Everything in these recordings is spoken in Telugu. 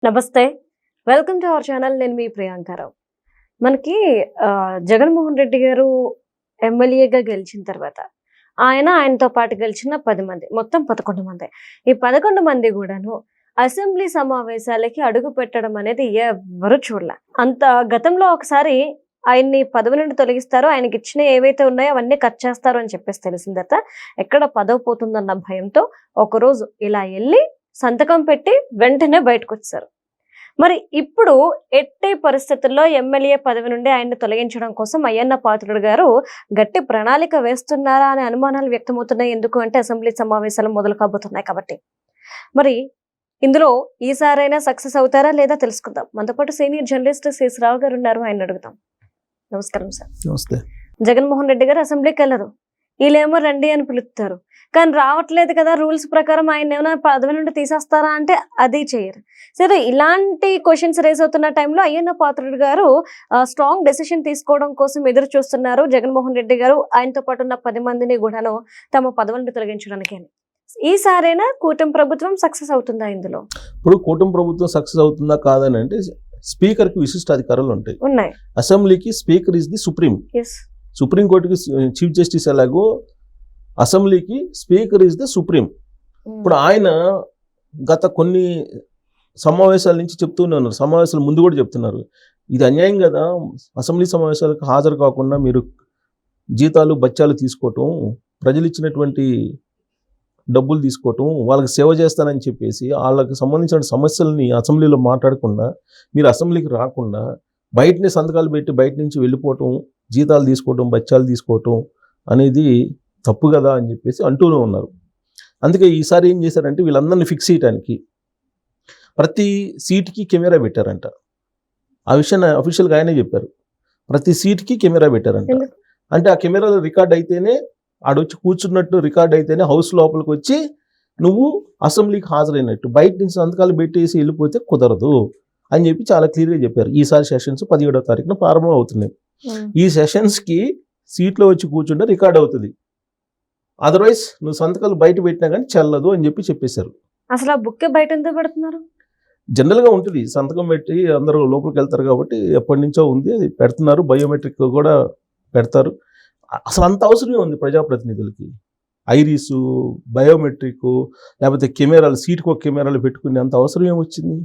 నమస్తే. Welcome to our channel. నేను మీ ప్రియాంకారావు. మనకి జగన్మోహన్ రెడ్డి గారు ఎమ్మెల్యేగా గెలిచిన తర్వాత ఆయనతో పాటు గెలిచిన 10 మంది, మొత్తం 11 మంది. ఈ 11 మంది కూడాను అసెంబ్లీ సమావేశాలకి అడుగు పెట్టడం అనేది ఎవ్వరు చూడలే. అంత గతంలో ఒకసారి ఆయన్ని పదవి నుండి తొలగిస్తారు, ఆయనకి ఇచ్చిన ఏవైతే ఉన్నాయో అవన్నీ కట్ చేస్తారు అని చెప్పేసి తెలిసిన తర్వాత ఎక్కడ పదవి పోతుందన్న భయంతో ఒకరోజు ఇలా వెళ్ళి సంతకం పెట్టి వెంటనే బయటకు వచ్చారు. మరి ఇప్పుడు ఎట్టి పరిస్థితుల్లో ఎమ్మెల్యే పదవి నుండి ఆయన్ని తొలగించడం కోసం అయ్యన్న పాత్రుడు గారు గట్టి ప్రణాళిక వేస్తున్నారా అనే అనుమానాలు వ్యక్తమవుతున్నాయి. ఎందుకు అంటే అసెంబ్లీ సమావేశాలు మొదలు కాబోతున్నాయి కాబట్టి. మరి ఇందులో ఈసారైనా సక్సెస్ అవుతారా లేదా తెలుసుకుందాం. మనతో పాటు సీనియర్ జర్నలిస్ట్ శేషరావు గారు ఉన్నారు, ఆయన అడుగుతాం. నమస్కారం సార్. నమస్తే. జగన్మోహన్ రెడ్డి గారు అసెంబ్లీకి వెళ్ళరు, వీళ్ళేమో రండి అని పిలుస్తారు, కానీ రావట్లేదు కదా. రూల్స్ ప్రకారం ఆయన ఏమైనా పదవి నుండి తీసేస్తారా అంటే అది చేయరు. సరే, ఇలాంటి క్వశ్చన్స్ రేస్ అవుతున్న టైంలో అయ్యన్న పాత్రుడు గారు స్ట్రాంగ్ డెసిషన్ తీసుకోవడం కోసం ఎదురు చూస్తున్నారు. జగన్మోహన్ రెడ్డి గారు ఆయనతో పాటు ఉన్న 10 మందిని కూడాను తమ పదవులను తొలగించడానికి. ఈసారైనా కూటమి ప్రభుత్వం సక్సెస్ అవుతుందా ఇందులో? ఇప్పుడు కూటమి ప్రభుత్వం సక్సెస్ అవుతుందా కాదని అంటే స్పీకర్ కి విశిష్ట అధికారాలు ఉన్నాయి. అసెంబ్లీకి స్పీకర్ ఇస్ ది సుప్రీం. సుప్రీంకోర్టుకి చీఫ్ జస్టిస్ ఎలాగో అసెంబ్లీకి స్పీకర్ ఇస్ ది సుప్రీం. ఇప్పుడు ఆయన గత కొన్ని సమావేశాల నుంచి చెప్తూనే ఉన్నారు, సమావేశాల ముందు కూడా చెప్తున్నారు, ఇది అన్యాయం కదా, అసెంబ్లీ సమావేశాలకు హాజరు కాకుండా మీరు జీతాలు బత్యాలు తీసుకోవటం, ప్రజలు ఇచ్చినటువంటి డబ్బులు తీసుకోవటం, వాళ్ళకి సేవ చేస్తానని చెప్పేసి వాళ్ళకి సంబంధించిన సమస్యలని అసెంబ్లీలో మాట్లాడకుండా మీరు అసెంబ్లీకి రాకుండా బయటనే సంతకాలు పెట్టి బయట నుంచి వెళ్ళిపోవటం, జీతాలు తీసుకోవటం, బత్యాలు తీసుకోవటం అనేది తప్పు కదా అని చెప్పేసి అంటూనే ఉన్నారు. అందుకే ఈసారి ఏం చేశారంటే వీళ్ళందరినీ ఫిక్స్ చేయడానికి ప్రతి సీట్కి కెమెరా పెట్టారంట. ఆ విషయాన్ని అఫీషియల్గా ఆయనే చెప్పారు. ప్రతి సీట్కి కెమెరా పెట్టారంట. అంటే ఆ కెమెరాలో రికార్డ్ అయితేనే ఆడొచ్చి కూర్చున్నట్టు రికార్డ్ అయితేనే హౌస్ లోపలికి వచ్చి నువ్వు అసెంబ్లీకి హాజరైనట్టు, బయట నుంచి సంతకాలు పెట్టేసి వెళ్ళిపోతే కుదరదు అని చెప్పి చాలా క్లియర్గా చెప్పారు. ఈసారి సెషన్స్ 17వ తారీఖున ప్రారంభం అవుతున్నాయి. ఈ సెషన్స్కి సీట్లో వచ్చి కూర్చుంటే రికార్డ్ అవుతుంది, అదర్వైజ్ నువ్వు సంతకాలు బయట పెట్టినా కానీ చెల్లదు అని చెప్పి చెప్పేశారు. అసలు ఆ బుక్ బయట ఎంత పెడుతున్నారు? జనరల్గా ఉంటుంది, సంతకం పెట్టి అందరూ లోపలికి వెళ్తారు కాబట్టి ఎప్పటి నుంచో ఉంది, అది పెడుతున్నారు. బయోమెట్రిక్ కూడా పెడతారు. అసలు అంత అవసరమే ఉంది ప్రజాప్రతినిధులకి? ఐరీసు, బయోమెట్రిక్, లేకపోతే కెమెరాలు, సీటుకు ఒక కెమెరాలు పెట్టుకునే అంత అవసరం ఏమొచ్చింది?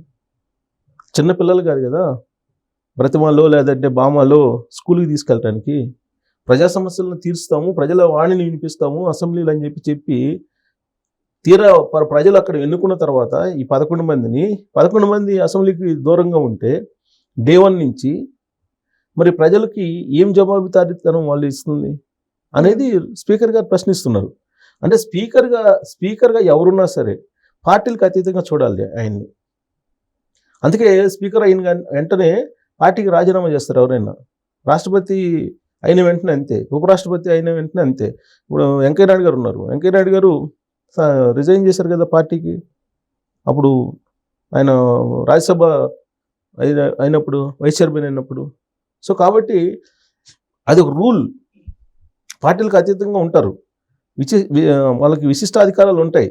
చిన్నపిల్లలు కాదు కదా బ్రతిమాలో లేదంటే బామాలో స్కూల్కి తీసుకెళ్ళటానికి. ప్రజా సమస్యలను తీరుస్తాము, ప్రజల వాణిని వినిపిస్తాము అసెంబ్లీలు అని చెప్పి తీరా ప్రజలు అక్కడ ఎన్నుకున్న తర్వాత ఈ 11 మంది అసెంబ్లీకి దూరంగా ఉంటే డే 1 నుంచి మరి ప్రజలకి ఏం జవాబుదారీతనం వాళ్ళు ఇస్తుంది అనేది స్పీకర్ గారు ప్రశ్నిస్తున్నారు. అంటే స్పీకర్గా ఎవరున్నా సరే పార్టీలకు అతీతంగా చూడాలి ఆయన్ని. అందుకే స్పీకర్ అయిన వెంటనే పార్టీకి రాజీనామా చేస్తారు ఎవరైనా. రాష్ట్రపతి అయిన వెంటనే అంతే, ఉపరాష్ట్రపతి అయిన వెంటనే అంతే. ఇప్పుడు వెంకయ్య నాయుడు గారు ఉన్నారు, వెంకయ్య నాయుడు గారు రిజైన్ చేశారు కదా పార్టీకి. అప్పుడు ఆయన రాజ్యసభ అయినప్పుడు, వైస్ చైర్మన్ అయినప్పుడు. సో కాబట్టి అది ఒక రూల్, పార్టీలకు అతీతంగా ఉంటారు, వాళ్ళకి విశిష్ట అధికారాలు ఉంటాయి.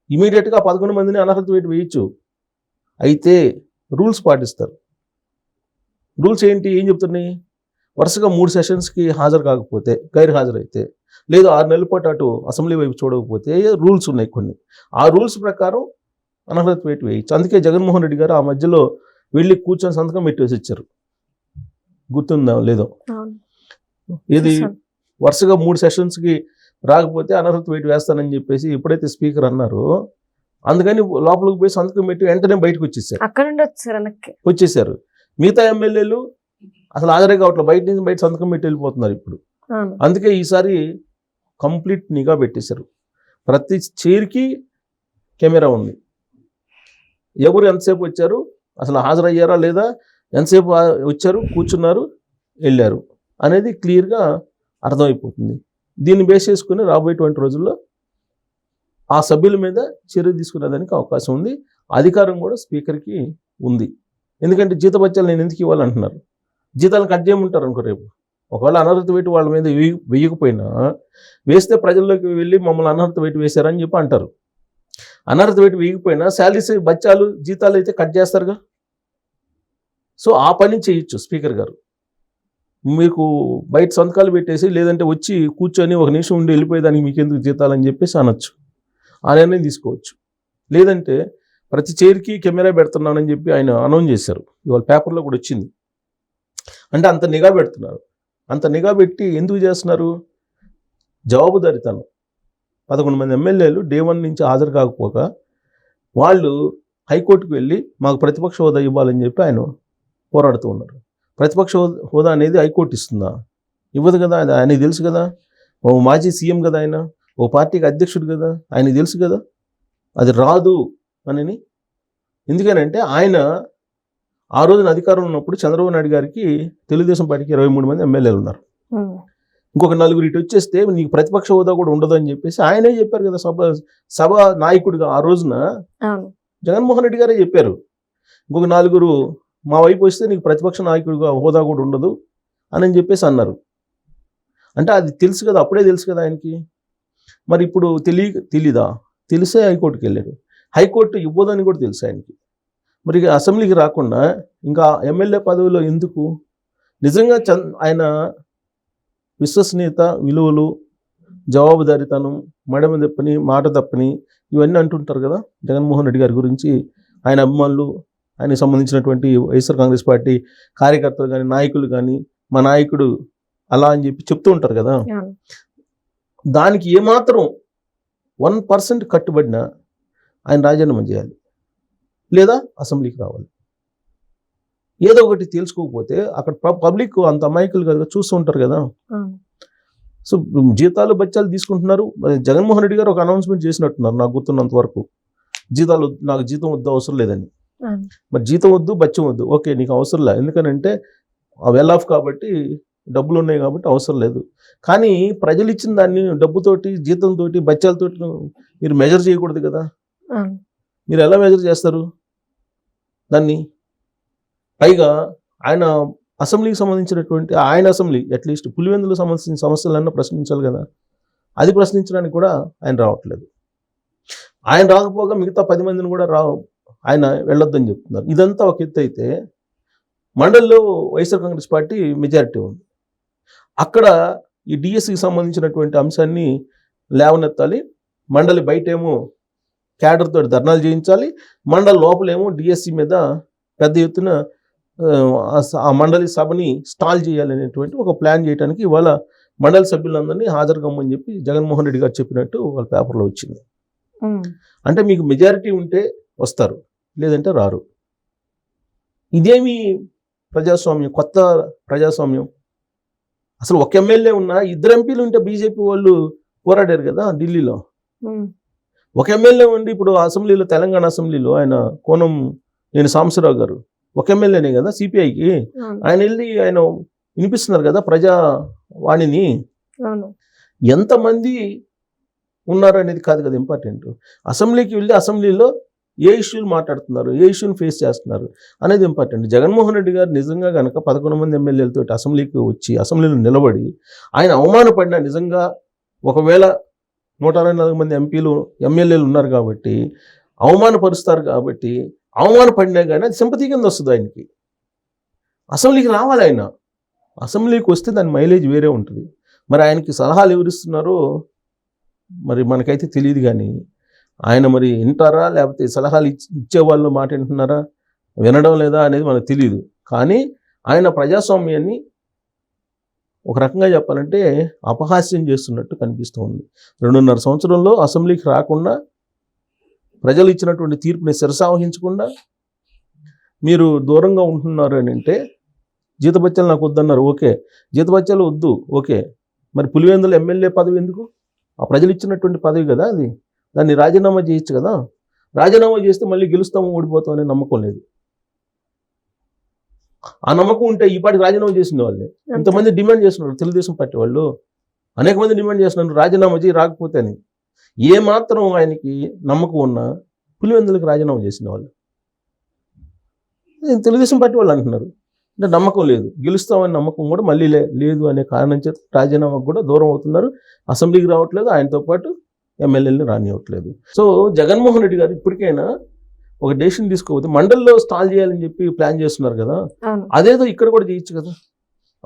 ఇమీడియట్గా 11 మందిని అనర్హత వేయచ్చు. అయితే రూల్స్ పాటిస్తారు. రూల్స్ ఏంటి, ఏం చెప్తున్నాయి? వరుసగా 3 సెషన్స్కి హాజరు కాకపోతే, గైర్ హాజరైతే, లేదు 6 నెలల పాటు అటు అసెంబ్లీ వైపు చూడకపోతే రూల్స్ ఉన్నాయి కొన్ని. ఆ రూల్స్ ప్రకారం అనర్హత వేయచ్చు. అందుకే జగన్మోహన్ రెడ్డి గారు ఆ మధ్యలో వెళ్ళి కూర్చొని సంతకం పెట్టేసి ఇచ్చారు, గుర్తుందా లేదో. ఇది వరుసగా 3 సెషన్స్కి రాకపోతే అనర్హత వేస్తానని చెప్పేసి ఎప్పుడైతే స్పీకర్ అన్నారో అందుకని లోపలికి పోయి సంతకం పెట్టి వెంటనే బయటకు వచ్చేసారు. మిగతా ఎమ్మెల్యేలు అసలు హాజరే కావట్లేదు, బయట నుంచి బయట సంతకం పెట్టి వెళ్ళిపోతున్నారు ఇప్పుడు. అందుకే ఈసారి కంప్లీట్ నిఘా పెట్టేశారు. ప్రతి చైర్కి కెమెరా ఉంది. ఎవరు ఎంతసేపు వచ్చారు, అసలు హాజరయ్యారా లేదా, ఎంతసేపు వచ్చారు, కూర్చున్నారు, వెళ్ళారు అనేది క్లియర్గా అర్థమైపోతుంది. దీన్ని బేస్ చేసుకుని రాబోయేటువంటి రోజుల్లో ఆ సభ్యుల మీద చర్య తీసుకునేదానికి అవకాశం ఉంది. అధికారం కూడా స్పీకర్కి ఉంది. ఎందుకంటే జీతభత్యాలు నేను ఎందుకు ఇవ్వాలంటున్నారు, జీతాలను కట్ చేయమంటారు అనుకో రేపు. ఒకవేళ అనర్హత వేటు వాళ్ళ మీద వేయకపోయినా వేస్తే ప్రజల్లోకి వెళ్ళి మమ్మల్ని అనర్హత వేటు వేశారని చెప్పి అంటారు. అనర్హత పెట్టి వేయకపోయినా శాలరీస్ బచ్చాలు జీతాలు అయితే కట్ చేస్తారుగా. సో ఆ పని చేయొచ్చు స్పీకర్ గారు. మీకు బయట సంతకాలు పెట్టేసి లేదంటే వచ్చి కూర్చొని ఒక నిమిషం ఉండి వెళ్ళిపోయేదానికి మీకు ఎందుకు జీతాలని చెప్పేసి అనొచ్చు. ఆ నిర్ణయం తీసుకోవచ్చు. లేదంటే ప్రతి చైర్కి కెమెరా పెడుతున్నానని చెప్పి ఆయన అనౌన్స్ చేశారు. ఇవాళ పేపర్లో కూడా వచ్చింది. అంటే అంత నిఘా పెడుతున్నారు. అంత నిఘా పెట్టి ఎందుకు చేస్తున్నారు? జవాబుదారీతనం. 11 మంది ఎమ్మెల్యేలు డే 1 నుంచి హాజరు కాకపోగా వాళ్ళు హైకోర్టుకు వెళ్ళి మాకు ప్రతిపక్ష హోదా ఇవ్వాలని చెప్పి ఆయన పోరాడుతూ ఉన్నారు. ప్రతిపక్ష హోదా అనేది హైకోర్టు ఇస్తుందా? ఇవ్వదు కదా. ఆయనకి తెలుసు కదా. ఓ మాజీ సీఎం కదా ఆయన, ఓ పార్టీకి అధ్యక్షుడు కదా, ఆయనకి తెలుసు కదా అది రాదు అని. ఎందుకనంటే ఆయన ఆ రోజున అధికారంలో ఉన్నప్పుడు చంద్రబాబు నాయుడు గారికి తెలుగుదేశం పార్టీకి 23 మంది ఎమ్మెల్యేలు ఉన్నారు. ఇంకొక 4 ఇటు వచ్చేస్తే నీకు ప్రతిపక్ష హోదా కూడా ఉండదు అని చెప్పేసి ఆయనే చెప్పారు కదా. సభ నాయకుడిగా ఆ రోజున జగన్మోహన్ రెడ్డి గారే చెప్పారు. ఇంకొక 4 మా వైపు వస్తే నీకు ప్రతిపక్ష నాయకుడిగా హోదా కూడా ఉండదు అని చెప్పేసి అన్నారు. అంటే అది తెలుసు కదా, అప్పుడే తెలుసు కదా ఆయనకి. మరి ఇప్పుడు తెలీదా? తెలిసే హైకోర్టుకి వెళ్ళారు. హైకోర్టు ఇవ్వదని కూడా తెలుసు ఆయనకి. మరి అసెంబ్లీకి రాకుండా ఇంకా ఎమ్మెల్యే పదవిలో ఎందుకు? నిజంగా ఆయన విశ్వసనీయత, విలువలు, జవాబుదారీతనం, మడమ తప్పని, మాట తప్పని ఇవన్నీ అంటుంటారు కదా జగన్మోహన్ రెడ్డి గారి గురించి. ఆయన అభిమానులు, ఆయనకు సంబంధించినటువంటి వైఎస్ఆర్ కాంగ్రెస్ పార్టీ కార్యకర్తలు కానీ, నాయకులు కానీ, మా నాయకుడు అలా అని చెప్పి చెప్తూ ఉంటారు కదా. దానికి ఏమాత్రం 1% కట్టుబడినా ఆయన రాజీనామా చేయాలి, లేదా అసెంబ్లీకి రావాలి. ఏదో ఒకటి తెలుసుకోకపోతే అక్కడ పబ్లిక్ అంత అమాయకులు కదా చూస్తూ ఉంటారు కదా. సో జీతాలు బచ్చాలు తీసుకుంటున్నారు. జగన్మోహన్ రెడ్డి గారు ఒక అనౌన్స్మెంట్ చేసినట్టున్నారు నాకు గుర్తున్నంత వరకు. నాకు జీతం వద్దు, అవసరం లేదని. మరి జీతం వద్దు, బచ్చం వద్దు, ఓకే నీకు అవసరం లేదు. ఎందుకనంటే వెల్ ఆఫ్ కాబట్టి, డబ్బులు ఉన్నాయి కాబట్టి అవసరం లేదు. కానీ ప్రజలు ఇచ్చిన దాన్ని డబ్బుతోటి, జీతంతో, బచ్చాలతోటి మీరు మెజర్ చేయకూడదు కదా. మీరు ఎలా మెజర్ చేస్తారు దాన్ని? పైగా ఆయన అసెంబ్లీకి సంబంధించినటువంటి ఆయన అసెంబ్లీ అట్లీస్ట్ పులివెందులకు సంబంధించిన సమస్యలన్నా ప్రశ్నించాలి కదా. అది ప్రశ్నించడానికి కూడా ఆయన రావట్లేదు. ఆయన రాకపోగా మిగతా 10 మందిని కూడా ఆయన వెళ్ళొద్దని చెప్తున్నారు. ఇదంతా ఒక ఎత్తు అయితే, మండలిలో వైఎస్ఆర్ కాంగ్రెస్ పార్టీ మెజారిటీ ఉంది. అక్కడ ఈ డిఎస్సికి సంబంధించినటువంటి అంశాన్ని లేవనెత్తాలి. మండలి బయటేమో క్యాడర్తో ధర్నాలు చేయించాలి, మండలి లోపలేమో డిఎస్సి మీద పెద్ద ఎత్తున ఆ మండలి సభని స్టాల్ చేయాలనేటువంటి ఒక ప్లాన్ చేయడానికి ఇవాళ మండలి సభ్యులందరినీ హాజరు కమ్మని చెప్పి జగన్మోహన్ రెడ్డి గారు చెప్పినట్టు వాళ్ళ పేపర్లో వచ్చింది. అంటే మీకు మెజారిటీ ఉంటే వస్తారు, లేదంటే రారు. ఇదేమి ప్రజాస్వామ్యం? కొత్త ప్రజాస్వామ్యం. అసలు ఒక ఎమ్మెల్యే ఉన్నా 2 ఎంపీలు ఉంటే బీజేపీ వాళ్ళు పోరాడారు కదా ఢిల్లీలో. ఒక ఎమ్మెల్యే ఉండి ఇప్పుడు అసెంబ్లీలో, తెలంగాణ అసెంబ్లీలో ఆయన కోనం నేను సాంబశివరావు గారు ఒక ఎమ్మెల్యేనే కదా సిపిఐకి. ఆయన వెళ్ళి ఆయన వినిపిస్తున్నారు కదా ప్రజావాణిని. ఎంతమంది ఉన్నారు అనేది కాదు కదా ఇంపార్టెంట్. అసెంబ్లీకి వెళ్ళి అసెంబ్లీలో ఏ ఇష్యూలు మాట్లాడుతున్నారు, ఏ ఇష్యూని ఫేస్ చేస్తున్నారు అనేది ఇంపార్టెంట్. జగన్మోహన్ రెడ్డి గారు నిజంగా కనుక 11 మంది ఎమ్మెల్యేలతో అసెంబ్లీకి వచ్చి అసెంబ్లీలో నిలబడి ఆయన అవమానపడిన, నిజంగా ఒకవేళ 164 మంది ఎమ్మెల్యేలు ఉన్నారు కాబట్టి అవమానపరుస్తారు కాబట్టి, అవమానపడినా కానీ అది సింపతి కింద వస్తుంది ఆయనకి. అసెంబ్లీకి రావాలి ఆయన. అసెంబ్లీకి వస్తే దాని మైలేజ్ వేరే ఉంటుంది. మరి ఆయనకి సలహాలు ఎవరిస్తున్నారో మరి మనకైతే తెలియదు. కానీ ఆయన మరి వింటారా, లేకపోతే సలహాలు ఇచ్చేవాళ్ళు మాట వింటున్నారా, వినడం లేదా అనేది మనకు తెలియదు. కానీ ఆయన ప్రజాస్వామ్యాన్ని ఒక రకంగా చెప్పాలంటే అపహాస్యం చేస్తున్నట్టు కనిపిస్తూ ఉంది. 2.5 సంవత్సరంలో అసెంబ్లీకి రాకుండా, ప్రజలు ఇచ్చినటువంటి తీర్పుని శిరసావహించకుండా మీరు దూరంగా ఉంటున్నారు అని అంటే, జీతబత్యాలు నాకు వద్దన్నారు, ఓకే, జీతబత్యాలు వద్దు, ఓకే, మరి పులివెందుల ఎమ్మెల్యే పదవి ఎందుకు? ఆ ప్రజలు ఇచ్చినటువంటి పదవి కదా అది. దాన్ని రాజీనామా చేయొచ్చు కదా. రాజీనామా చేస్తే మళ్ళీ గెలుస్తాము, ఓడిపోతాం అనే నమ్మకం లేదు. ఆ నమ్మకం ఉంటే ఈ పాటికి రాజీనామా చేసిన వాళ్ళే. ఇంతమంది డిమాండ్ చేస్తున్నారు తెలుగుదేశం పార్టీ వాళ్ళు, అనేక మంది డిమాండ్ చేస్తున్నారు రాజీనామా చేయి, రాకపోతే అని. ఏ మాత్రం ఆయనకి నమ్మకం ఉన్నా పులివెందులకు రాజీనామా చేసిన వాళ్ళు తెలుగుదేశం పార్టీ వాళ్ళు అంటున్నారు. అంటే నమ్మకం లేదు, గెలుస్తామని నమ్మకం కూడా మళ్ళీ లేదు అనే కారణం చేత రాజీనామాకు కూడా దూరం అవుతున్నారు. అసెంబ్లీకి రావట్లేదు, ఆయనతో పాటు ఎమ్మెల్యేలని రానివ్వట్లేదు. సో జగన్మోహన్ రెడ్డి గారు ఇప్పటికైనా ఒక డెసిషన్ తీసుకోకపోతే మండలిలో స్టాల్ చేయాలని చెప్పి ప్లాన్ చేస్తున్నారు కదా, అవును. అదేదో ఇక్కడ కూడా చేయొచ్చు కదా,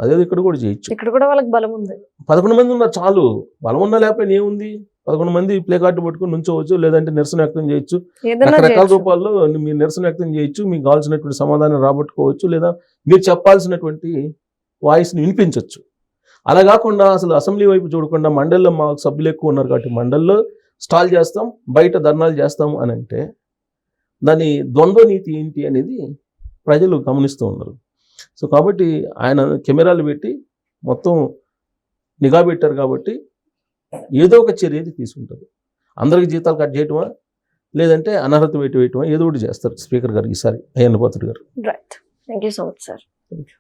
అదేదో ఇక్కడ కూడా చేయొచ్చు. ఇక్కడ కూడా వాళ్ళకి బలం ఉంది. 11 మంది ఉన్నారు చాలు, బలం ఉన్నా లేకపోయినా ఏముంది, 11 మంది ప్లే కార్డు పట్టుకుని నుంచోవచ్చు, లేదంటే నిరసన వ్యక్తం చేయొచ్చు, ఏదైనా రకరకాల చేయొచ్చు. రూపాల్లో మీరు నిరసన వ్యక్తం చేయొచ్చు, మీకు కావాల్సినటువంటి సమాధానం రాబట్టుకోవచ్చు, లేదా మీరు చెప్పాల్సినటువంటి వాయిస్ని వినిపించవచ్చు. అలా కాకుండా అసలు అసెంబ్లీ వైపు చూడకుండా మండలిలో మాకు సభ్యులు ఎక్కువ ఉన్నారు కాబట్టి మండలిలో స్టాల్ చేస్తాం, బయట ధర్నాలు చేస్తాం అని అంటే దాని ద్వంద్వ నీతి ఏంటి అనేది ప్రజలు గమనిస్తూ ఉన్నారు. సో కాబట్టి ఆయన కెమెరాలు పెట్టి మొత్తం నిఘా పెట్టారు కాబట్టి ఏదో ఒక చర్య అయితే తీసుకుంటారు. అందరికి జీతాలు కట్ చేయటమా, లేదంటే అనర్హత వేయటమా, ఏదో ఒకటి చేస్తారు స్పీకర్ గారు ఈసారి అయ్యన్న పాత్రుడు గారు. Right. Thank you so much sir. Thank you.